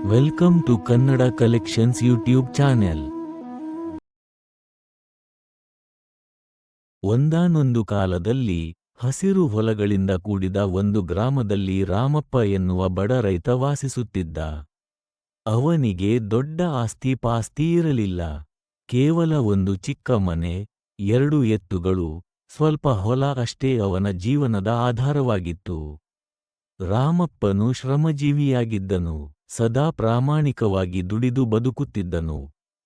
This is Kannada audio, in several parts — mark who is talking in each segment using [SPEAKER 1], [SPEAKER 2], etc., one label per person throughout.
[SPEAKER 1] Welcome to Kannada collections YouTube channel. ಒಂದಾನೊಂದು ಕಾಲದಲ್ಲಿ ಹಸಿರು ಹೊಲಗಳಿಂದ ಕೂಡಿದ ಒಂದು ಗ್ರಾಮದಲ್ಲಿ ರಾಮಪ್ಪ ಎನ್ನುವ ಬಡ ರೈತ ವಾಸಿಸುತ್ತಿದ್ದ. ಅವನಿಗೆ ದೊಡ್ಡ ಆಸ್ತಿ ಪಾಸ್ತಿ ಇರಲಿಲ್ಲ. ಕೇವಲ ಒಂದು ಚಿಕ್ಕ ಮನೆ, 2 ಎತ್ತುಗಳು, ಸ್ವಲ್ಪ ಹೊಲ ಅಷ್ಟೇ ಅವನ ಜೀವನದ ಆಧಾರವಾಗಿತ್ತು. ರಾಮಪ್ಪನು ಶ್ರಮಜೀವಿಯಾಗಿದ್ದನು. ಸದಾ ಪ್ರಾಮಾಣಿಕವಾಗಿ ದುಡಿದು ಬದುಕುತ್ತಿದ್ದನು.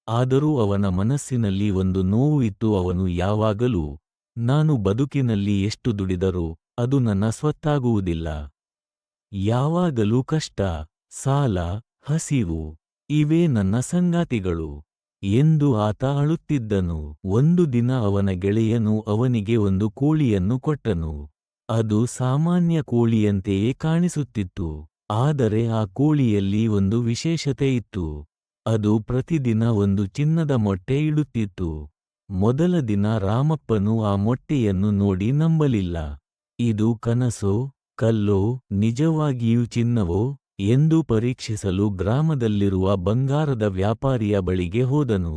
[SPEAKER 1] ಆದರೂ ಅವನ ಮನಸ್ಸಿನಲ್ಲಿ ಒಂದು ನೋವು ಇತ್ತು. ಅವನು ಯಾವಾಗಲೂ, ನಾನು ಬದುಕಿನಲ್ಲಿ ಎಷ್ಟು ದುಡಿದರೂ ಅದು ನನ್ನ ಸ್ವತ್ತಾಗುವುದಿಲ್ಲ. ಯಾವಾಗಲೂ ಕಷ್ಟ, ಸಾಲ, ಹಸಿವು, ಇವೇ ನನ್ನ ಸಂಗಾತಿಗಳು ಎಂದು ಆತ ಅಳುತ್ತಿದ್ದನು. ಒಂದು ದಿನ ಅವನ ಗೆಳೆಯನು ಅವನಿಗೆ ಒಂದು ಕೋಳಿಯನ್ನು ಕೊಟ್ಟನು. ಅದು ಸಾಮಾನ್ಯ ಕೋಳಿಯಂತೆಯೇ ಕಾಣಿಸುತ್ತಿತ್ತು. ಆದರೆ ಆ ಕೋಳಿಯಲ್ಲಿ ಒಂದು ವಿಶೇಷತೆ ಇತ್ತು. ಅದು ಪ್ರತಿದಿನ ಒಂದು ಚಿನ್ನದ ಮೊಟ್ಟೆ ಇಡುತ್ತಿತ್ತು. ಮೊದಲ ದಿನ ರಾಮಪ್ಪನು ಆ ಮೊಟ್ಟೆಯನ್ನು ನೋಡಿ ನಂಬಲಿಲ್ಲ. ಇದು ಕನಸೋ, ಕಲ್ಲೋ, ನಿಜವಾಗಿಯೂ ಚಿನ್ನವೋ ಎಂದು ಪರೀಕ್ಷಿಸಲು ಗ್ರಾಮದಲ್ಲಿರುವ ಬಂಗಾರದ ವ್ಯಾಪಾರಿಯ ಬಳಿಗೆ ಹೋದನು.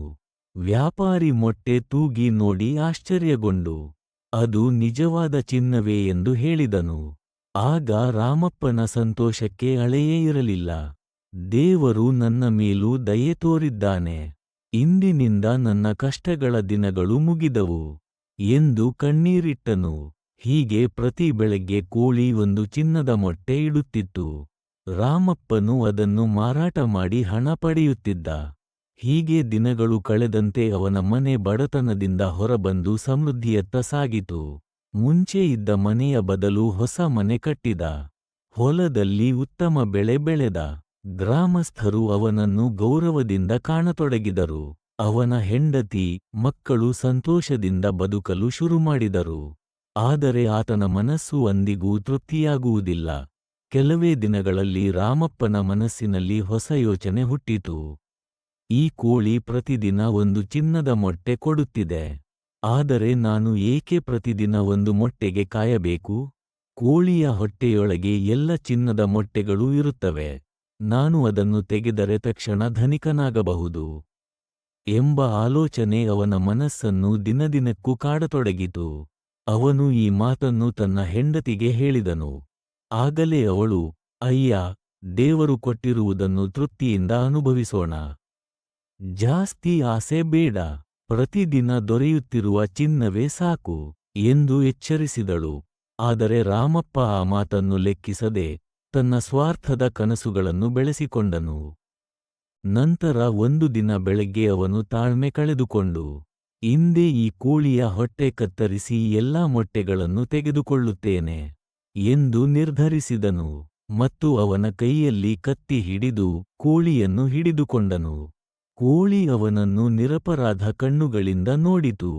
[SPEAKER 1] ವ್ಯಾಪಾರಿ ಮೊಟ್ಟೆ ತೂಗಿ ನೋಡಿ ಆಶ್ಚರ್ಯಗೊಂಡು, ಅದು ನಿಜವಾದ ಚಿನ್ನವೇ ಎಂದು ಹೇಳಿದನು. ಆಗ ರಾಮಪ್ಪನ ಸಂತೋಷಕ್ಕೆ ಅಳೆಯೇ ಇರಲಿಲ್ಲ. ದೇವರು ನನ್ನ ಮೇಲೂ ದಯೆ ತೋರಿದ್ದಾನೆ. ಇಂದಿನಿಂದ ನನ್ನ ಕಷ್ಟಗಳ ದಿನಗಳು ಮುಗಿದವು ಎಂದು ಕಣ್ಣೀರಿಟ್ಟನು. ಹೀಗೆ ಪ್ರತಿ ಬೆಳಗ್ಗೆ ಕೋಳಿ ಒಂದು ಚಿನ್ನದ ಮೊಟ್ಟೆ ಇಡುತ್ತಿತ್ತು. ರಾಮಪ್ಪನು ಅದನ್ನು ಮಾರಾಟ ಮಾಡಿ ಹಣ ಪಡೆಯುತ್ತಿದ್ದ. ಹೀಗೆ ದಿನಗಳು ಕಳೆದಂತೆ ಅವನ ಮನೆ ಬಡತನದಿಂದ ಹೊರಬಂದು ಸಮೃದ್ಧಿಯತ್ತ ಸಾಗಿತು. ಮುಂಚೆ ಇದ್ದ ಮನೆಯ ಬದಲು ಹೊಸ ಮನೆ ಕಟ್ಟಿದ. ಹೊಲದಲ್ಲಿ ಉತ್ತಮ ಬೆಳೆ ಬೆಳೆದ. ಗ್ರಾಮಸ್ಥರು ಅವನನ್ನು ಗೌರವದಿಂದ ಕಾಣತೊಡಗಿದರು. ಅವನ ಹೆಂಡತಿ, ಮಕ್ಕಳು ಸಂತೋಷದಿಂದ ಬದುಕಲು ಶುರುಮಾಡಿದರು. ಆದರೆ ಆತನ ಮನಸ್ಸು ಅಂದಿಗೂ ತೃಪ್ತಿಯಾಗುವುದಿಲ್ಲ. ಕೆಲವೇ ದಿನಗಳಲ್ಲಿ ರಾಮಪ್ಪನ ಮನಸ್ಸಿನಲ್ಲಿ ಹೊಸ ಯೋಚನೆ ಹುಟ್ಟಿತು. ಈ ಕೋಳಿ ಪ್ರತಿದಿನ ಒಂದು ಚಿನ್ನದ ಮೊಟ್ಟೆ ಕೊಡುತ್ತಿದೆ. ಆದರೆ ನಾನು ಏಕೆ ಪ್ರತಿದಿನ ಒಂದು ಮೊಟ್ಟೆಗೆ ಕಾಯಬೇಕು? ಕೋಳಿಯ ಹೊಟ್ಟೆಯೊಳಗೆ ಎಲ್ಲ ಚಿನ್ನದ ಮೊಟ್ಟೆಗಳೂ ಇರುತ್ತವೆ. ನಾನು ಅದನ್ನು ತೆಗೆದರೆ ತಕ್ಷಣ ಧನಿಕನಾಗಬಹುದು ಎಂಬ ಆಲೋಚನೆ ಅವನ ಮನಸ್ಸನ್ನು ದಿನದಿನಕ್ಕೂ ಕಾಡತೊಡಗಿತು. ಅವನು ಈ ಮಾತನ್ನು ತನ್ನ ಹೆಂಡತಿಗೆ ಹೇಳಿದನು. ಆಗಲೇ ಅವಳು, ಅಯ್ಯ, ದೇವರು ಕೊಟ್ಟಿರುವುದನ್ನು ತೃಪ್ತಿಯಿಂದ ಅನುಭವಿಸೋಣ. ಜಾಸ್ತಿ ಆಸೆ ಬೇಡ. ಪ್ರತಿದಿನ ದೊರೆಯುತ್ತಿರುವ ಚಿನ್ನವೇ ಸಾಕು ಎಂದು ಎಚ್ಚರಿಸಿದಳು. ಆದರೆ ರಾಮಪ್ಪ ಆ ಮಾತನ್ನು ಲೆಕ್ಕಿಸದೆ ತನ್ನ ಸ್ವಾರ್ಥದ ಕನಸುಗಳನ್ನು ಬೆಳೆಸಿಕೊಂಡನು. ನಂತರ ಒಂದು ದಿನ ಬೆಳಗ್ಗೆ ಅವನು ತಾಳ್ಮೆ ಕಳೆದುಕೊಂಡು, ಇಂದೇ ಈ ಕೋಳಿಯ ಹೊಟ್ಟೆ ಕತ್ತರಿಸಿ ಎಲ್ಲಾ ಮೊಟ್ಟೆಗಳನ್ನು ತೆಗೆದುಕೊಳ್ಳುತ್ತೇನೆ ಎಂದು ನಿರ್ಧರಿಸಿದನು. ಮತ್ತು ಅವನ ಕೈಯಲ್ಲಿ ಕತ್ತಿ ಹಿಡಿದು ಕೋಳಿಯನ್ನು ಹಿಡಿದುಕೊಂಡನು. ಕೋಳಿ ಅವನನ್ನು ನಿರಪರಾಧ ಕಣ್ಣುಗಳಿಂದ ನೋಡಿತು.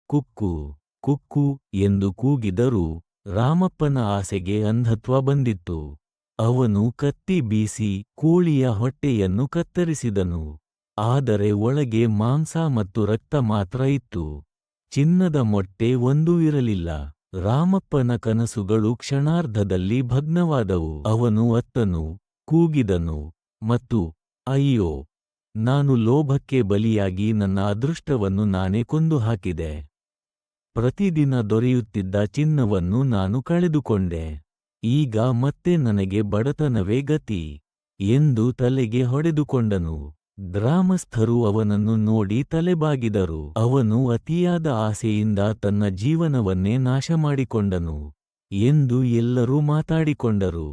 [SPEAKER 1] ಕುಕ್ಕು, ಕುಕ್ಕು ಎಂದು ಕೂಗಿದರೂ ರಾಮಪ್ಪನ ಆಸೆಗೆ ಅಂಧತ್ವ ಬಂದಿತ್ತು. ಅವನು ಕತ್ತಿ ಬೀಸಿ ಕೋಳಿಯ ಹೊಟ್ಟೆಯನ್ನು ಕತ್ತರಿಸಿದನು. ಆದರೆ ಒಳಗೆ ಮಾಂಸ ಮತ್ತು ರಕ್ತ ಮಾತ್ರ ಇತ್ತು. ಚಿನ್ನದ ಮೊಟ್ಟೆ ಒಂದೂ ಇರಲಿಲ್ಲ. ರಾಮಪ್ಪನ ಕನಸುಗಳು ಕ್ಷಣಾರ್ಧದಲ್ಲಿ ಭಗ್ನವಾದವು. ಅವನು ಅತ್ತನು, ಕೂಗಿದನು ಮತ್ತು ಅಯ್ಯೋ, ನಾನು ಲೋಭಕ್ಕೆ ಬಲಿಯಾಗಿ ನನ್ನ ಅದೃಷ್ಟವನ್ನು ನಾನೇ ಕೊಂದು ಹಾಕಿದೆ. ಪ್ರತಿದಿನ ದೊರೆಯುತ್ತಿದ್ದ ಚಿನ್ನವನ್ನು ನಾನು ಕಳೆದುಕೊಂಡೆ. ಈಗ ಮತ್ತೆ ನನಗೆ ಬಡತನವೇ ಗತಿ ಎಂದು ತಲೆಗೆ ಹೊಡೆದುಕೊಂಡನು. ಗ್ರಾಮಸ್ಥರು ಅವನನ್ನು ನೋಡಿ ತಲೆಬಾಗಿದರು. ಅವನು ಅತಿಯಾದ ಆಸೆಯಿಂದ ತನ್ನ ಜೀವನವನ್ನೇ ನಾಶಮಾಡಿಕೊಂಡನು ಎಂದು ಎಲ್ಲರೂ ಮಾತಾಡಿಕೊಂಡರು.